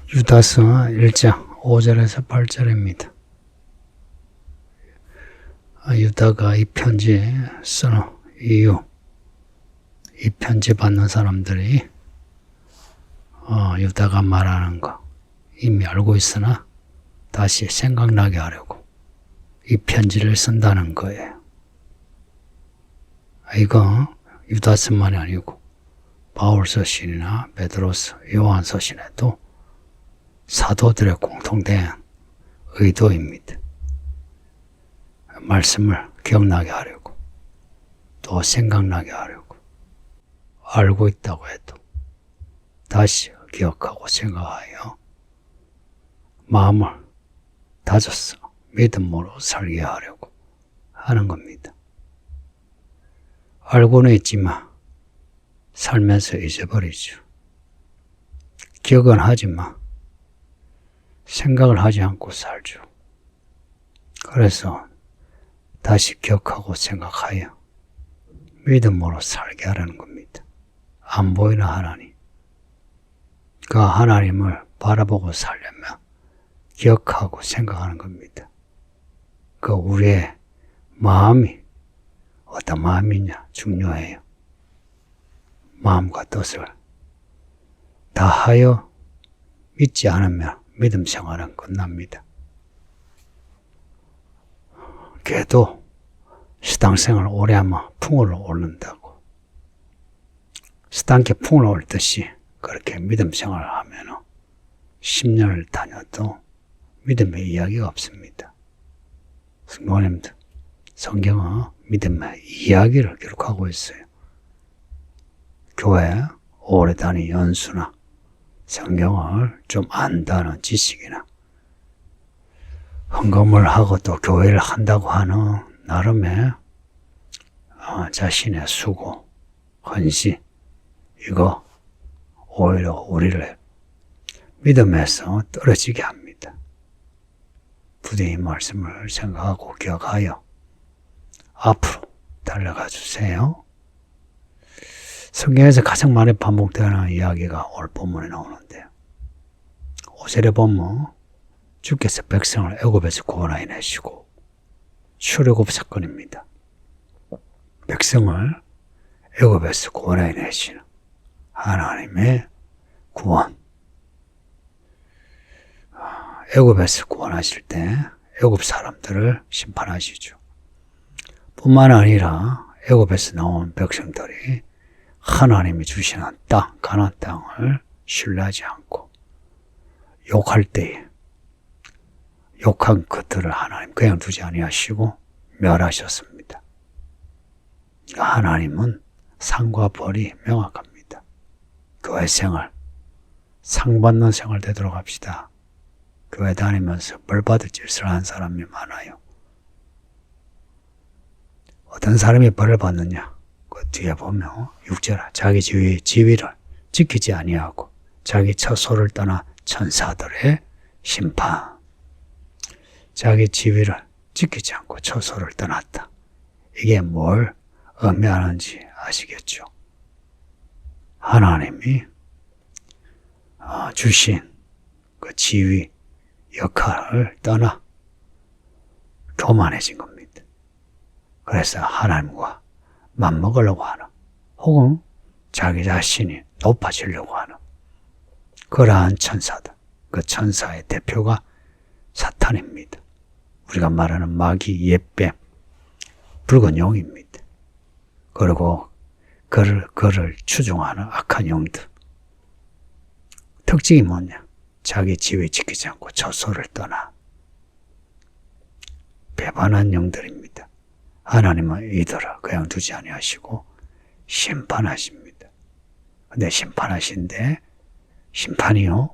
유다서 1장 5절에서 8절입니다. 유다가 이 편지 쓰는 이유, 이 편지 받는 사람들이 유다가 말하는 거 이미 알고 있으나 다시 생각나게 하려고 이 편지를 쓴다는 거예요. 이거 유다서만이 아니고 바울서신이나 베드로서, 요한서신에도 사도들의 공통된 의도입니다. 말씀을 기억나게 하려고, 또 생각나게 하려고, 알고 있다고 해도 다시 기억하고 생각하여 마음을 다져서 믿음으로 살게 하려고 하는 겁니다. 알고는 있지만 살면서 잊어버리죠. 기억은 하지만 생각을 하지 않고 살죠. 그래서 다시 기억하고 생각하여 믿음으로 살게 하라는 겁니다. 안 보이는 하나님, 그 하나님을 바라보고 살려면 기억하고 생각하는 겁니다. 그 우리의 마음이 어떤 마음이냐 중요해요. 마음과 뜻을 다하여 믿지 않으면 믿음 생활은 끝납니다. 개도 수당생활을 오래 하면 풍을 오른다고. 수당께 풍을 오르듯이 그렇게 믿음 생활을 하면 10년을 다녀도 믿음의 이야기가 없습니다. 성도님들, 성경은 믿음의 이야기를 기록하고 있어요. 교회 오래 다닌 연수나 성경을 좀 안다는 지식이나 헌금을 하고 또 교회를 한다고 하는 나름의 자신의 수고, 헌신, 이거 오히려 우리를 믿음에서 떨어지게 합니다. 부디 이 말씀을 생각하고 기억하여 앞으로 달려가 주세요. 성경에서 가장 많이 반복되는 이야기가 오늘 본문에 나오는데요. 5절에 보면 주께서 백성을 애굽에서 구원하여 내시고, 출애굽 사건입니다. 백성을 애굽에서 구원하여 내시는 하나님의 구원. 애굽에서 구원하실 때 애굽 사람들을 심판하시죠. 뿐만 아니라 애굽에서 나온 백성들이 하나님이 주시는 땅, 가나안 땅을 신뢰하지 않고 욕할 때에 욕한 그들을 하나님 그냥 두지 아니하시고 멸하셨습니다. 하나님은 상과 벌이 명확합니다. 교회 생활, 상 받는 생활 되도록 합시다. 교회 다니면서 벌 받을 짓을 한 사람이 많아요. 어떤 사람이 벌을 받느냐? 그 뒤에 보면 6절, 자기 지위를 지키지 아니하고 자기 처소를 떠나 천사들의 심판. 자기 지위를 지키지 않고 처소를 떠났다. 이게 뭘 의미하는지 아시겠죠? 하나님이 주신 그 지위, 역할을 떠나 교만해진 겁니다. 그래서 하나님과 맞먹으려고 하는, 혹은 자기 자신이 높아지려고 하는 그러한 천사들, 그 천사의 대표가 사탄입니다. 우리가 말하는 마귀, 옛뱀, 붉은 용입니다. 그리고 그를 추종하는 악한 영들. 특징이 뭐냐? 자기 지위 지키지 않고 처소를 떠나 배반한 영들입니다. 하나님은 이들을 그냥 두지 아니하시고 심판하십니다. 근데 심판하신데 심판이요,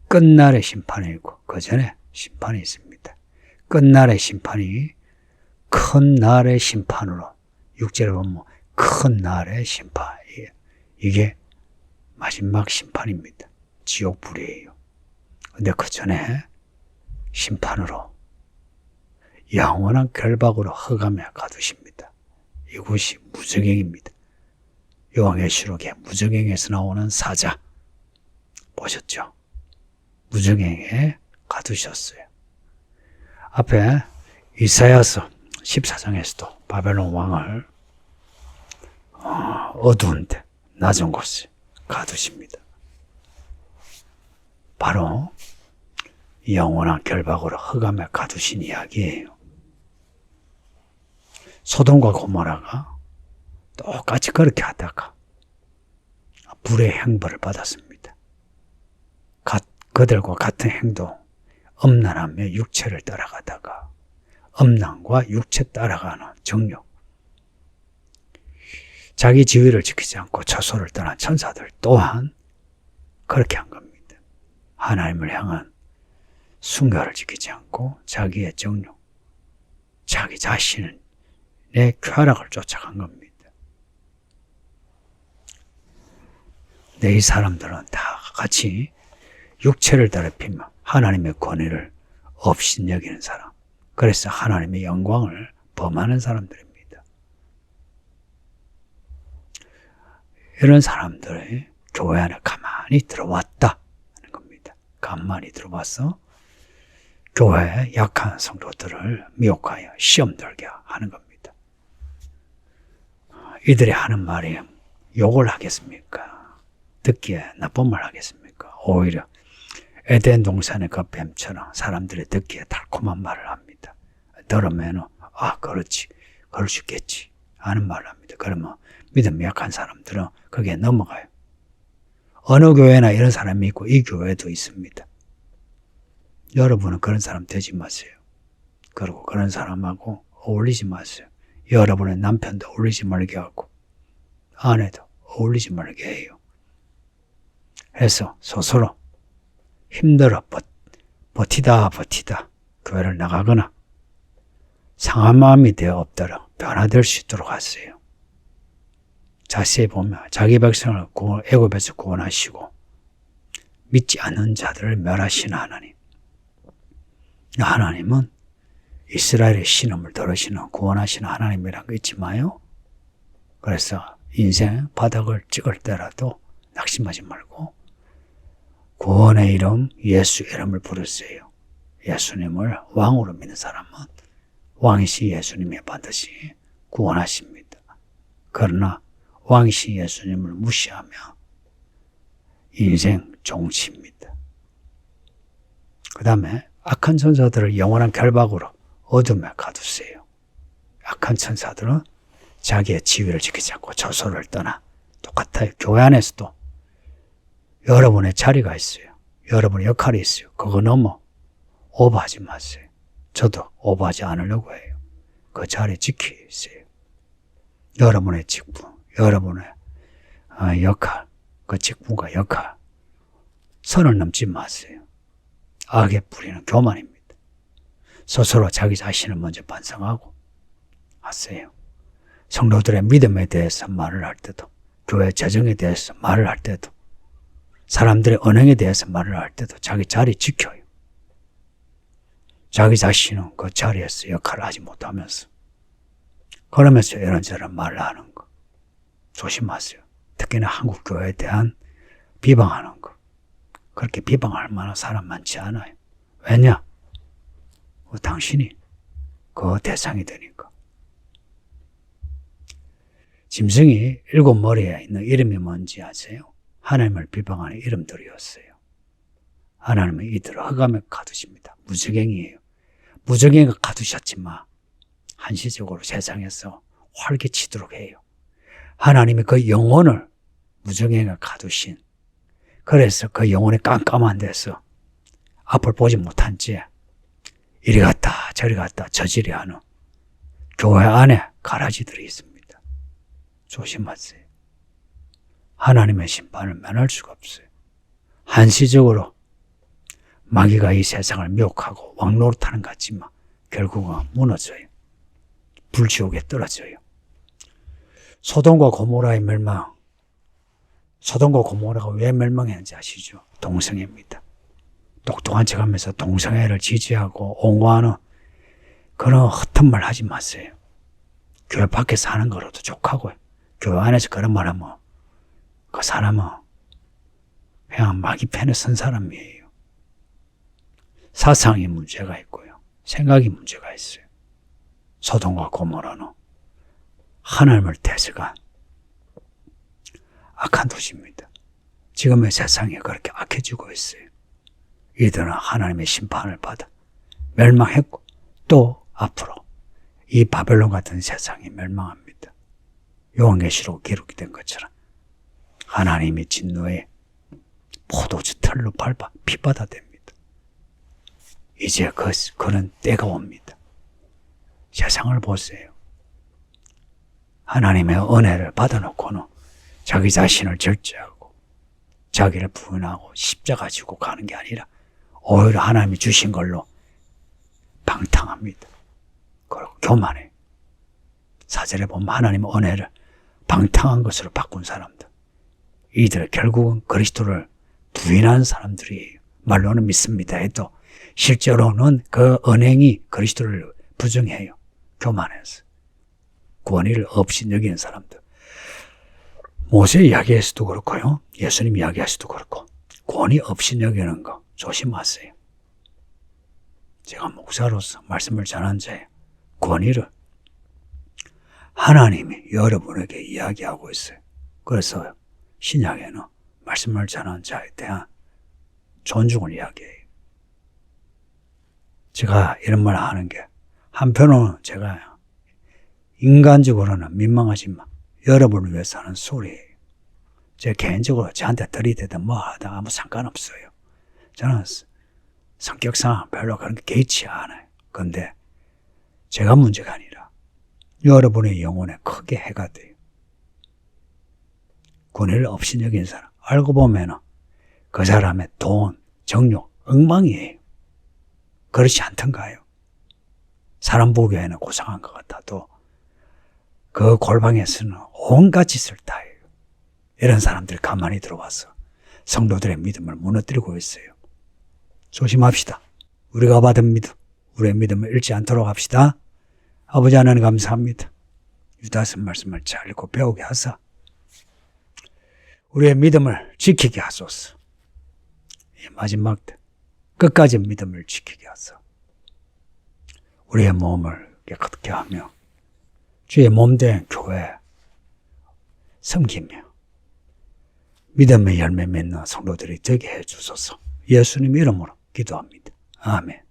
끝날의 심판이고 그 전에 심판이 있습니다. 끝날의 심판이 큰 날의 심판으로, 6절에 보면 큰 날의 심판, 이게 마지막 심판입니다. 지옥불이에요. 근데 그 전에 심판으로 영원한 결박으로 흑암에 가두십니다. 이곳이 무저갱입니다. 요한계시록에 무저갱에서 나오는 사자, 보셨죠? 무적행에 가두셨어요. 앞에 이사야서 14장에서도 바벨론 왕을 어두운데 낮은 곳에 가두십니다. 바로 영원한 결박으로 흑암에 가두신 이야기예요. 소돔과 고모라가 똑같이 그렇게 하다가 불의 형벌을 받았습니다. 그들과 같은 행동, 음란하며 육체를 따라가다가 음란과 육체 따라가는 정욕, 자기 지위를 지키지 않고 처소를 떠난 천사들 또한 그렇게 한 겁니다. 하나님을 향한 순결을 지키지 않고 자기의 정욕, 자기 자신의 쾌락을 쫓아간 겁니다. 이 사람들은 다 같이 육체를 더럽히며 하나님의 권위를 없인 여기는 사람, 그래서 하나님의 영광을 범하는 사람들입니다. 이런 사람들이 교회 안에 가만히 들어왔다 하는 겁니다. 가만히 들어와서 교회의 약한 성도들을 미혹하여 시험 들게 하는 겁니다. 이들이 하는 말이 욕을 하겠습니까? 듣기에 나쁜 말 하겠습니까? 오히려 에덴 동산의 그 뱀처럼 사람들이 듣기에 달콤한 말을 합니다. 들으면 그렇지, 그럴 수 있겠지 하는 말을 합니다. 그러면 믿음이 약한 사람들은 거기에 넘어가요. 어느 교회나 이런 사람이 있고 이 교회도 있습니다. 여러분은 그런 사람 되지 마세요. 그리고 그런 사람하고 어울리지 마세요. 여러분의 남편도 어울리지 말게 하고 아내도 어울리지 말게 해요. 해서 스스로 힘들어 버티다 교회를 나가거나 상한 마음이 되어 없도록 변화될 수 있도록 하세요. 자세히 보면 자기 백성을 애굽에서 구원하시고 믿지 않는 자들을 멸하시는 하나님. 하나님은 이스라엘의 신음을 들으시는 구원하시는 하나님이란 거 잊지 마요. 그래서 인생 바닥을 찍을 때라도 낙심하지 말고 구원의 이름 예수 이름을 부르세요. 예수님을 왕으로 믿는 사람은 왕이시 예수님이 반드시 구원하십니다. 그러나 왕이시 예수님을 무시하며 인생 종치입니다. 그 다음에 악한 천사들을 영원한 결박으로 어둠에 가두세요. 악한 천사들은 자기의 지위를 지키지 않고 저소를 떠나 똑같아요. 교회 안에서도 여러분의 자리가 있어요. 여러분의 역할이 있어요. 그거 넘어 오버하지 마세요. 저도 오버하지 않으려고 해요. 그 자리 지키세요. 여러분의 직분, 여러분의 역할, 그 직분과 역할 선을 넘지 마세요. 악의 뿌리는 교만입니다. 스스로 자기 자신을 먼저 반성하고 하세요. 성도들의 믿음에 대해서 말을 할 때도, 교회 재정에 대해서 말을 할 때도, 사람들의 언행에 대해서 말을 할 때도 자기 자리 지켜요. 자기 자신은 그 자리에서 역할을 하지 못하면서 그러면서 이런저런 말을 하는 거 조심하세요. 특히나 한국 교회에 대한 비방하는 거. 그렇게 비방할 만한 사람 많지 않아요. 왜냐? 당신이 그 대상이 되니까. 짐승이 7머리에 있는 이름이 뭔지 아세요? 하나님을 비방하는 이름들이었어요. 하나님은 이들을 흑암에 가두십니다. 무적행이에요. 무적행을 가두셨지만 한시적으로 세상에서 활개치도록 해요. 하나님이 그 영혼을 무적행에 가두신, 그래서 그 영혼이 깜깜한 데서 앞을 보지 못한 채 이리 갔다 저리 갔다 저지리 하는 교회 안에 가라지들이 있습니다. 조심하세요. 하나님의 심판을 면할 수가 없어요. 한시적으로 마귀가 이 세상을 미혹하고 왕노릇하는 것 같지만 결국은 무너져요. 불지옥에 떨어져요. 소돔과 고모라의 멸망. 소돔과 고모라가 왜 멸망했는지 아시죠? 동성애입니다. 똑똑한 척하면서 동성애를 지지하고 옹호하는 그런 헛된 말 하지 마세요. 교회 밖에서 하는 거로도 족하고요. 교회 안에서 그런 말 하면 그 사람은 그냥 마귀편에 선 사람이에요. 사상이 문제가 있고요. 생각이 문제가 있어요. 소돔과 고모라는 하나님을 대적한 악한 도시입니다. 지금의 세상이 그렇게 악해지고 있어요. 이들은 하나님의 심판을 받아 멸망했고 또 앞으로 이 바벨론 같은 세상이 멸망합니다. 요한계시록 기록이 된 것처럼 하나님의 진노에 포도주 털로 밟아 피바다 됩니다. 이제 그런 때가 옵니다. 세상을 보세요. 하나님의 은혜를 받아놓고는 자기 자신을 절제하고 자기를 부인하고 십자가 지고 가는 게 아니라 오히려 하나님이 주신 걸로 방탕합니다. 그리고 교만해. 사절에 보면 하나님의 은혜를 방탕한 것으로 바꾼 사람들. 이들 결국은 그리스도를 부인한 사람들이에요. 말로는 믿습니다 해도 실제로는 그 언행이 그리스도를 부정해요. 교만해서. 권위를 없이 여기는 사람들. 모세 이야기에서도 그렇고요. 예수님 이야기에서도 그렇고 권위 없이 여기는 거 조심하세요. 제가 목사로서 말씀을 전한 자예요. 권위를 하나님이 여러분에게 이야기하고 있어요. 그래서 신약에는 말씀을 전한 자에 대한 존중을 이야기해요. 제가 이런 말 하는 게 한편으로는 제가 인간적으로는 민망하지만 여러분을 위해서 하는 소리예요. 제가 개인적으로 저한테 들이대든 뭐 하든 아무 상관없어요. 저는 성격상 별로 그런 게 개의치 않아요. 그런데 제가 문제가 아니라 여러분의 영혼에 크게 해가 돼요. 권위를 없이 여긴 사람 알고 보면 그 사람의 돈, 정욕, 엉망이에요. 그렇지 않던가요? 사람 보기에는 고상한 것 같아도 그 골방에서는 온갖 짓을 다 해요. 이런 사람들이 가만히 들어와서 성도들의 믿음을 무너뜨리고 있어요. 조심합시다. 우리가 받은 믿음, 우리의 믿음을 잃지 않도록 합시다. 아버지 하나님 감사합니다. 유다서 말씀을 잘 읽고 배우게 하사 우리의 믿음을 지키게 하소서. 이 마지막 때 끝까지 믿음을 지키게 하소서. 우리의 몸을 깨끗게 하며 주의 몸된 교회 섬기며 믿음의 열매 맺는 성도들이 되게 해주소서. 예수님 이름으로 기도합니다. 아멘.